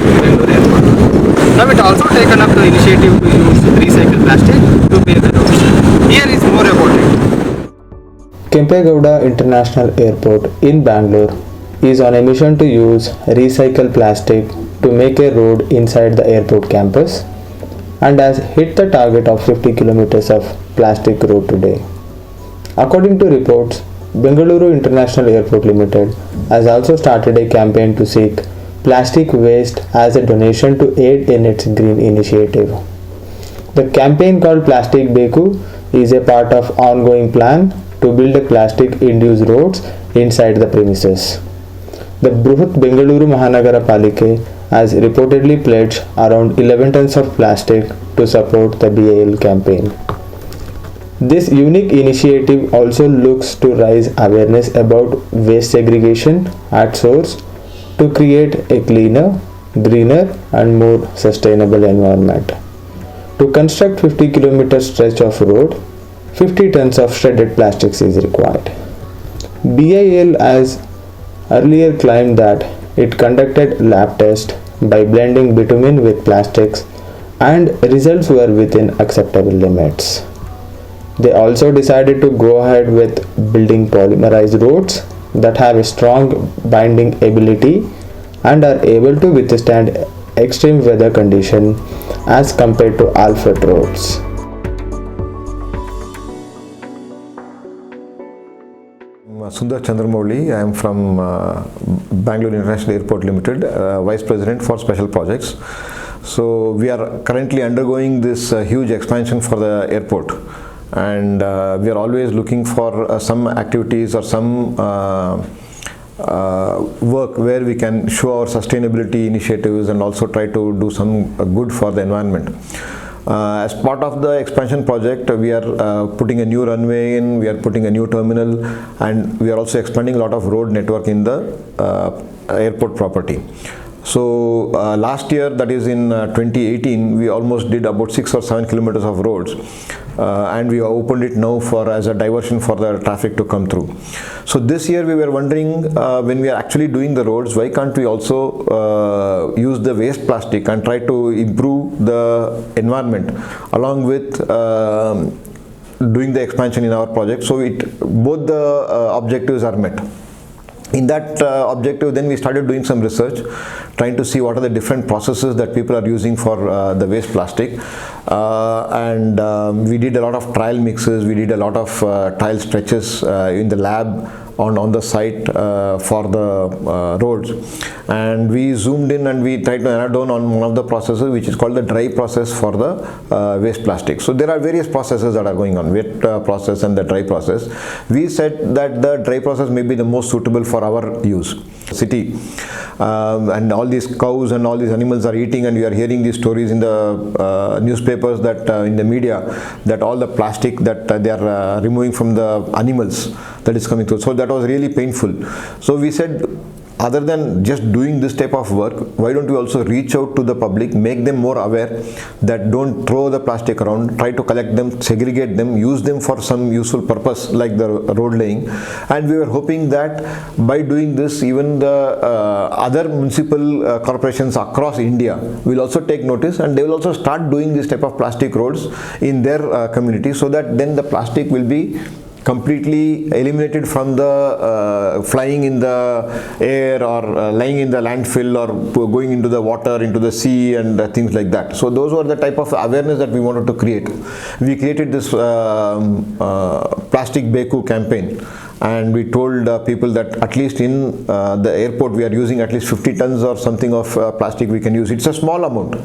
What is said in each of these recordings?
at Bangalore Airport. Now it also taken up the initiative to use recycled plastic to pave the roads. Here is more about it. Bangalore International Airport in Bangalore is on a mission to use recycled plastic to make a road inside the airport campus and has hit the target of 50 kilometers of plastic road today. According to reports, Bangalore International Airport Limited has also started a campaign to seek plastic waste as a donation to aid in its green initiative. The campaign called Plastic Beku is a part of ongoing plan to build a plastic-induced roads inside the premises. The Bruhat Bengaluru Mahanagara Palike has reportedly pledged around 11 tons of plastic to support the BIAL campaign. This unique initiative also looks to raise awareness about waste segregation at source to create a cleaner, greener and more sustainable environment. To construct 50 km stretch of road, 50 tons of shredded plastics is required. BIAL has earlier claimed that it conducted lab tests by blending bitumen with plastics and results were within acceptable limits. They also decided to go ahead with building polymerized roads that have a strong binding ability and are able to withstand extreme weather conditions as compared to Alfred roads. Sundar Chandramouli. I am from Bangalore International Airport Limited, Vice President for Special Projects. So we are currently undergoing this huge expansion for the airport, and we are always looking for some activities or some work where we can show our sustainability initiatives and also try to do some good for the environment. As part of the expansion project, we are putting a new runway in, we are putting a new terminal, and we are also expanding a lot of road network in the airport property. So last year, that is in 2018, we almost did about 6 or 7 kilometers of roads, and we opened it now for as a diversion for the traffic to come through. So this year we were wondering, when we are actually doing the roads, why can't we also use the waste plastic and try to improve the environment along with doing the expansion in our project, so both the objectives are met. In that objective, then we started doing some research, trying to see what are the different processes that people are using for the waste plastic, and we did a lot of trial mixes, we did a lot of trial stretches in the lab on the site for the roads, and we zoomed in and we tried to narrow down on one of the processes, which is called the dry process for the waste plastic. So there are various processes that are going on, wet process and the dry process. We said that the dry process may be the most suitable for our use. City and all these cows and all these animals are eating, and we are hearing these stories in the newspapers, that in the media, that all the plastic that they are removing from the animals that is coming through. So that was really painful. So we said, other than just doing this type of work, why don't we also reach out to the public, make them more aware that don't throw the plastic around, try to collect them, segregate them, use them for some useful purpose like the road laying. And we were hoping that by doing this, even the other municipal corporations across India will also take notice, and they will also start doing this type of plastic roads in their community, so that then the plastic will be completely eliminated from the flying in the air or lying in the landfill or going into the water, into the sea and things like that. So those were the type of awareness that we wanted to create. We created this Plastic Beku campaign, and we told people that at least in the airport we are using at least 50 tons or something of plastic we can use. It's a small amount.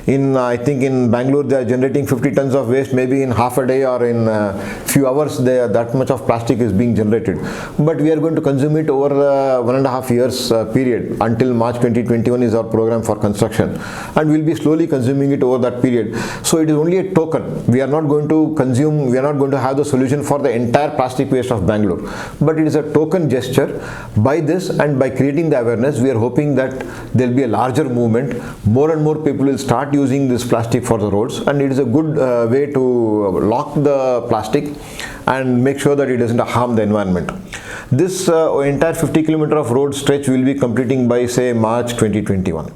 I think in Bangalore they are generating 50 tons of waste maybe in half a day or in a few hours. That much of plastic is being generated, but we are going to consume it over 1.5 years period. Until March 2021 is our program for construction, and we'll be slowly consuming it over that period. So it is only a token. We are not going to consume, we are not going to have the solution for the entire plastic waste of Bangalore, but it is a token gesture. By this and by creating the awareness, we are hoping that there will be a larger movement. More and more people will start using this plastic for the roads, and it is a good way to lock the plastic and make sure that it doesn't harm the environment. This entire 50 km of road stretch will be completing by say March 2021.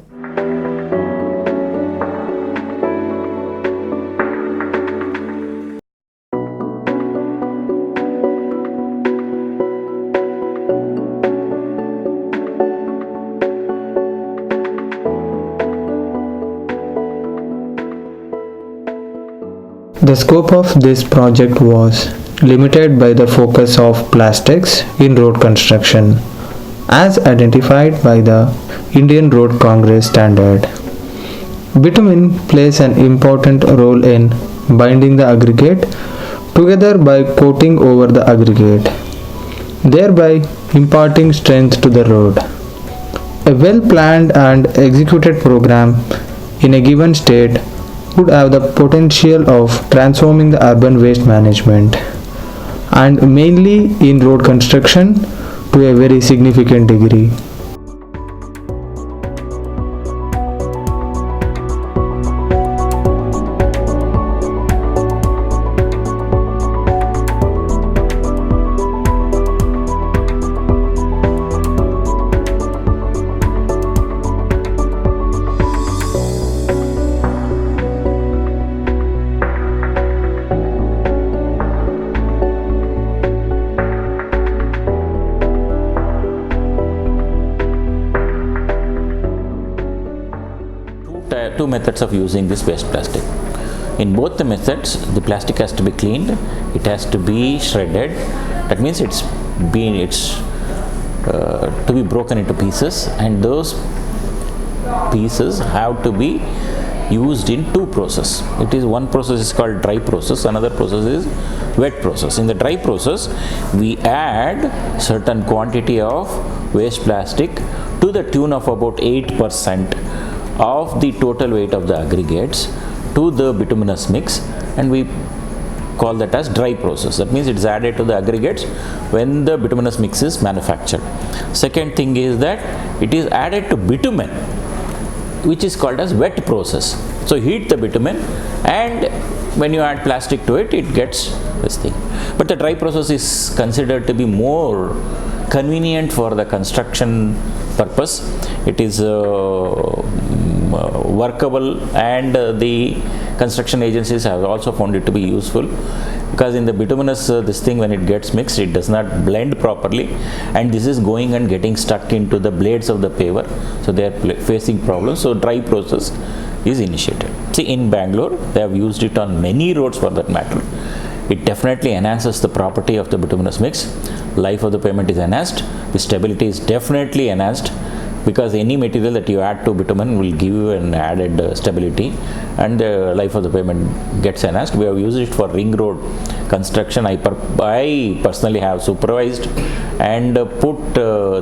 The scope of this project was limited by the focus of plastics in road construction, as identified by the Indian Road Congress standard. Bitumen plays an important role in binding the aggregate together by coating over the aggregate, thereby imparting strength to the road. A well planned and executed program in a given state would have the potential of transforming the urban waste management, and mainly in road construction, to a very significant degree. Two methods of using this waste plastic. In both the methods, the plastic has to be cleaned, it has to be shredded. That means it's to be broken into pieces, and those pieces have to be used in two processes. It is one process is called dry process, another process is wet process. In the dry process, we add certain quantity of waste plastic to the tune of about 8% of the total weight of the aggregates to the bituminous mix, and we call that as dry process. That means it is added to the aggregates when the bituminous mix is manufactured. Second thing is that it is added to bitumen, which is called as wet process. So heat the bitumen, and when you add plastic to it, it gets this thing. But the dry process is considered to be more convenient for the construction purpose. It is workable, and the construction agencies have also found it to be useful, because in the bituminous this thing, when it gets mixed, it does not blend properly, and this is going and getting stuck into the blades of the paver, so they are facing problems. So dry process is initiated. See, in Bangalore they have used it on many roads for that matter. It definitely enhances the property of the bituminous mix. Life of the pavement is enhanced, the stability is definitely enhanced, because any material that you add to bitumen will give you an added stability, and the life of the pavement gets enhanced. We have used it for ring road construction. I personally have supervised and put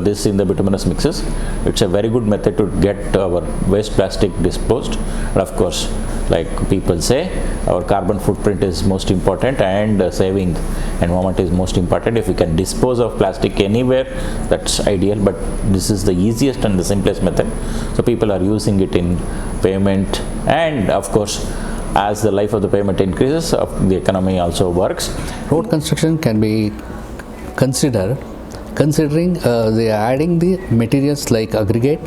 this in the bituminous mixes. It's a very good method to get our waste plastic disposed. And of course, like people say, our carbon footprint is most important, and saving environment is most important. If we can dispose of plastic anywhere, that's ideal, but this is the easiest and the simplest method. So people are using it in pavement, and of course, as the life of the pavement increases, the economy also works. Road construction can be considering they are adding the materials like aggregate,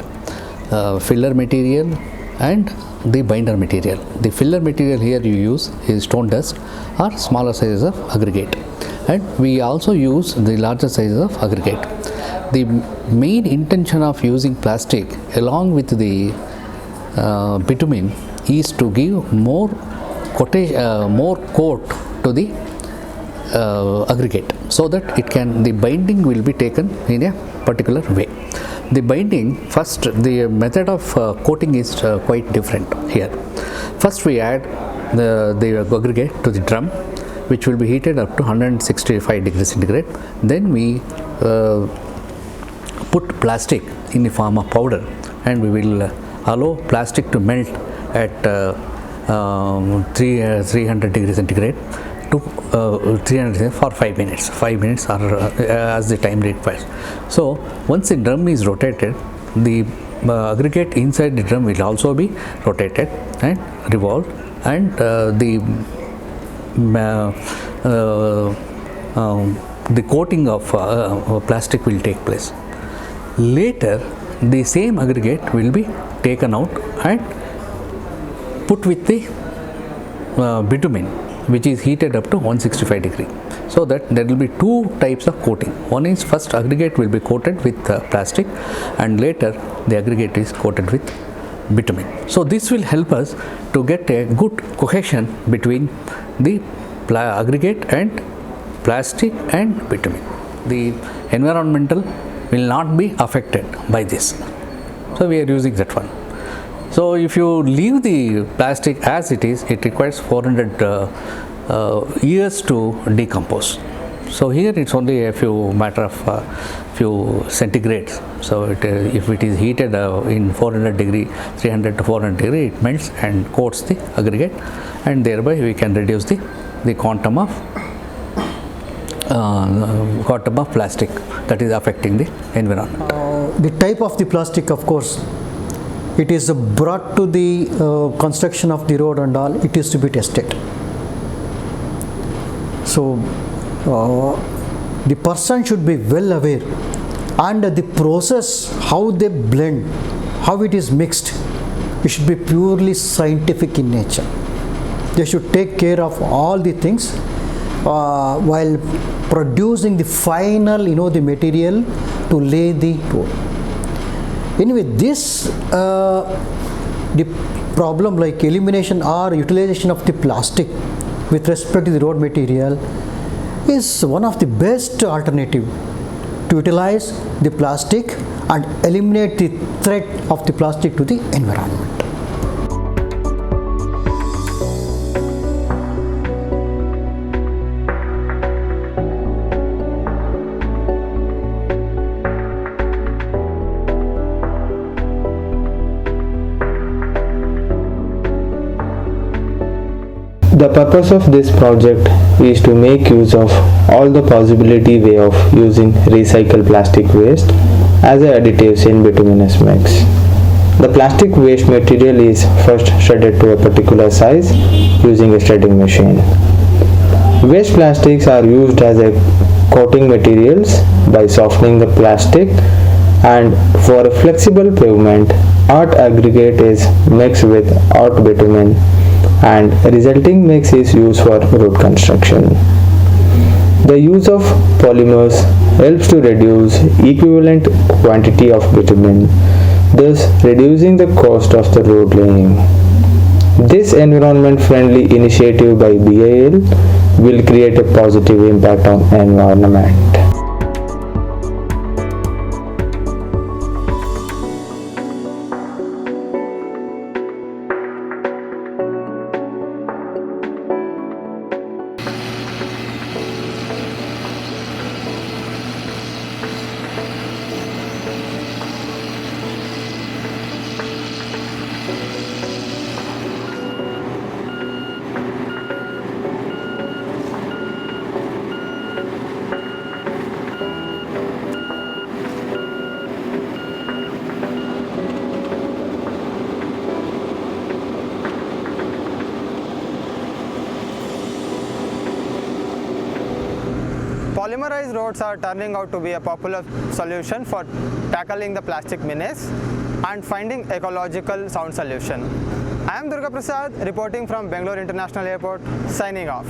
filler material, and the binder material. The filler material here you use is stone dust or smaller sizes of aggregate, and we also use the larger sizes of aggregate. The main intention of using plastic along with the bitumen is to give more coat to the aggregate, so that the binding will be taken in a particular way. The binding, first, the method of coating is quite different here. First, we add the aggregate to the drum, which will be heated up to 165 degrees centigrade. Then we put plastic in the form of powder, and we will allow plastic to melt at 300 degrees centigrade to 300 for 5 minutes. 5 minutes are as the time requires. So once the drum is rotated, the aggregate inside the drum will also be rotated and revolved, and the coating of plastic will take place. Later, the same aggregate will be taken out and put with the bitumen, which is heated up to 165 degree. So that there will be two types of coating. One is, first aggregate will be coated with plastic, and later the aggregate is coated with bitumen. So this will help us to get a good cohesion between the aggregate and plastic and bitumen. The environmental will not be affected by this. So we are using that one. So if you leave the plastic as it is, it requires 400 years to decompose. So here it's only a few matter of few centigrades. So if it is heated in 400 degree, 300 to 400 degree, it melts and coats the aggregate, and thereby we can reduce the quantum of plastic that is affecting the environment. The type of the plastic, of course, it is brought to the construction of the road and all, it is to be tested. So the person should be well aware, and the process, how they blend, how it is mixed, it should be purely scientific in nature. They should take care of all the things while producing the final, the material to lay the road. Anyway, this the problem like elimination or utilization of the plastic with respect to the road material is one of the best alternative to utilize the plastic and eliminate the threat of the plastic to the environment. The purpose of this project is to make use of all the possibility way of using recycled plastic waste as additives in bituminous mix. The plastic waste material is first shredded to a particular size using a shredding machine. Waste plastics are used as a coating materials by softening the plastic, and for a flexible pavement, art aggregate is mixed with art bitumen, and resulting mix is used for road construction. The use of polymers helps to reduce equivalent quantity of bitumen, thus reducing the cost of the road laying. This environment-friendly initiative by BIAL will create a positive impact on environment. Polymerized roads are turning out to be a popular solution for tackling the plastic menace and finding ecological sound solution. I am Durgaprasad reporting from Bangalore International Airport, signing off.